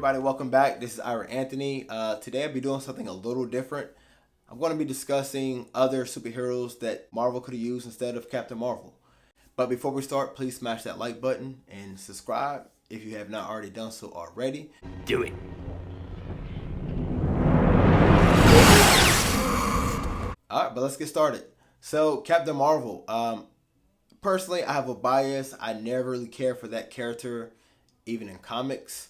everybody, welcome back. This is Ira Anthony. Today I'll be doing something a little different. I'm going to be discussing other superheroes that Marvel could have used instead of Captain Marvel. But before we start, please smash that like button and subscribe if you have not already done so already. Do it. Alright, but let's get started. So, Captain Marvel. Personally, I have a bias. I never really cared for that character, even in comics.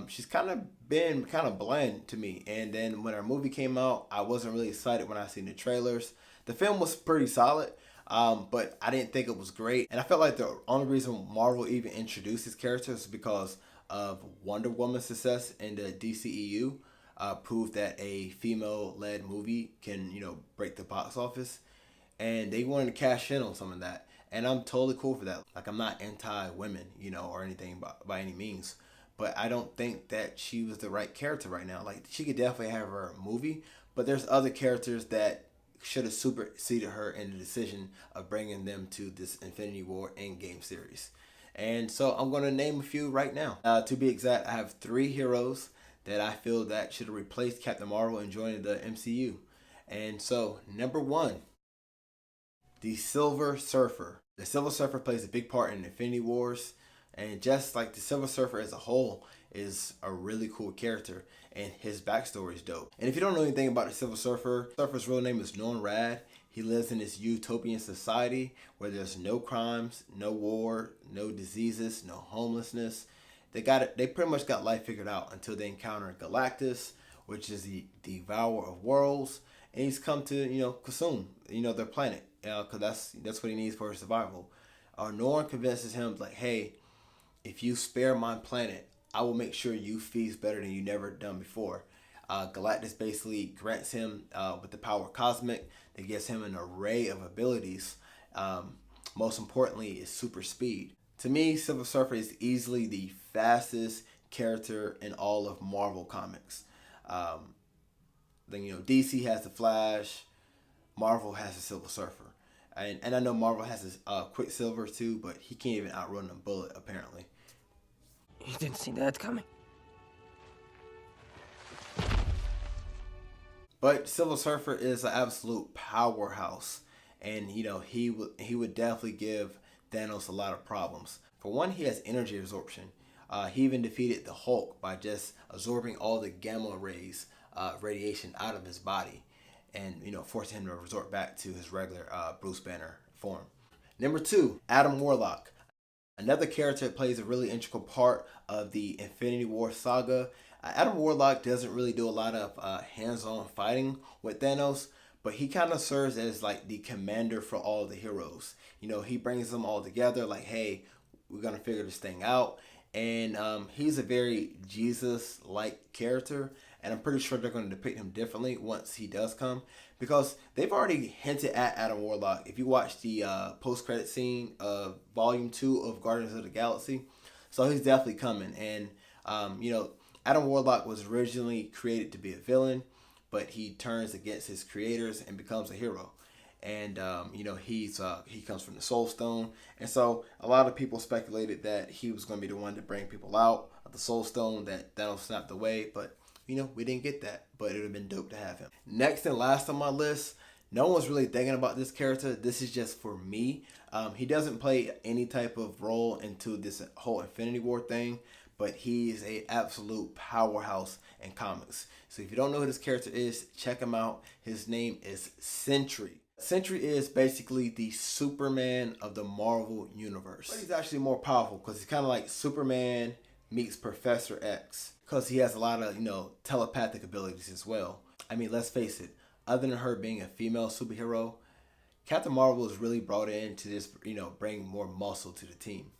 She's kind of been kind of bland to me. And then when our movie came out, I wasn't really excited when I seen the trailers. The film was pretty solid, but I didn't think it was great. And I felt like the only reason Marvel even introduced this character is because of Wonder Woman's success in the DCEU. Proved that a female-led movie can, break the box office. And they wanted to cash in on some of that. And I'm totally cool for that. Like, I'm not anti-women, or anything by any means. But I don't think that she was the right character right now. Like, she could definitely have her movie, but there's other characters that should have superseded her in the decision of bringing them to this Infinity War Endgame series. And so I'm going to name a few right now. To be exact, I have 3 heroes that I feel that should have replaced Captain Marvel and joined the MCU. And so, number 1, the Silver Surfer. The Silver Surfer plays a big part in Infinity Wars. And just like the Silver Surfer as a whole is a really cool character, and his backstory is dope. And if you don't know anything about the Silver Surfer, Surfer's real name is Norman Rad. He lives in this utopian society where there's no crimes, no war, no diseases, no homelessness. They pretty much got life figured out until they encounter Galactus, which is the devourer of worlds, and he's come to consume their planet, because that's what he needs for his survival. Norman convinces him like, hey, if you spare my planet, I will make sure you feast better than you never done before. Galactus basically grants him with the power cosmic that gives him an array of abilities. Most importantly is super speed. To me, Silver Surfer is easily the fastest character in all of Marvel comics. Then DC has the Flash, Marvel has the Silver Surfer. And I know Marvel has his Quicksilver too, but he can't even outrun a bullet apparently. You didn't see that coming. But Silver Surfer is an absolute powerhouse, and he would definitely give Thanos a lot of problems. For one, he has energy absorption. He even defeated the Hulk by just absorbing all the gamma rays, radiation out of his body, and forcing him to resort back to his regular Bruce Banner form. Number 2, Adam Warlock. Another character that plays a really integral part of the Infinity War saga. Adam Warlock doesn't really do a lot of hands-on fighting with Thanos, but he kind of serves as like the commander for all the heroes. He brings them all together like, hey, we're going to figure this thing out. And he's a very Jesus-like character, and I'm pretty sure they're going to depict him differently once he does come, because they've already hinted at Adam Warlock. If you watch the post-credit scene of Volume 2 of Guardians of the Galaxy, so he's definitely coming. And, Adam Warlock was originally created to be a villain, but he turns against his creators and becomes a hero. And he comes from the Soul Stone, and so a lot of people speculated that he was going to be the one to bring people out of the Soul Stone that Thanos snapped away, but we didn't get that. But it would have been dope to have him. Next and last on my list, no one's really thinking about this character. This is just for me. He doesn't play any type of role into this whole Infinity War thing, but he is a absolute powerhouse in comics. So if you don't know who this character is, check him out. His name is Sentry. Sentry is basically the Superman of the Marvel Universe. But he's actually more powerful because he's kind of like Superman meets Professor X, because he has a lot of, telepathic abilities as well. I mean, let's face it, other than her being a female superhero, Captain Marvel is really brought in to just, bring more muscle to the team.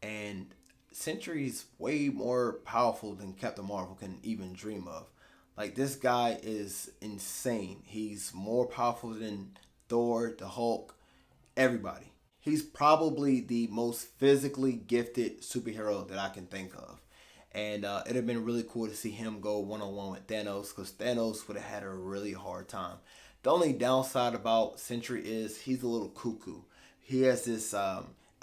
And Sentry's way more powerful than Captain Marvel can even dream of. Like, this guy is insane. He's more powerful than Thor, the Hulk, everybody. He's probably the most physically gifted superhero that I can think of. And it'd have been really cool to see him go one-on-one with Thanos, because Thanos would have had a really hard time. The only downside about Sentry is he's a little cuckoo. He has this,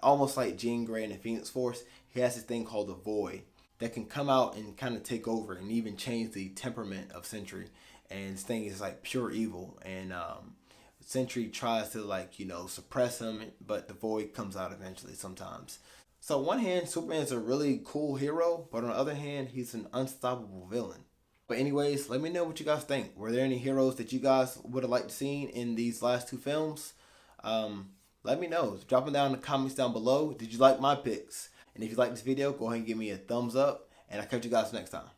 almost like Jean Grey in the Phoenix Force, he has this thing called the Void. that can come out and kind of take over and even change the temperament of Sentry. And this thing is like pure evil, and Sentry tries to, like, suppress him, but the void comes out eventually sometimes. So on one hand, Superman is a really cool hero, but on the other hand, he's an unstoppable villain. But anyways, let me know what you guys think. Were there any heroes that you guys would have liked to see in these last two films? Let me know. Drop them down in the comments down below. Did you like my picks? And if you like this video, go ahead and give me a thumbs up. And I'll catch you guys next time.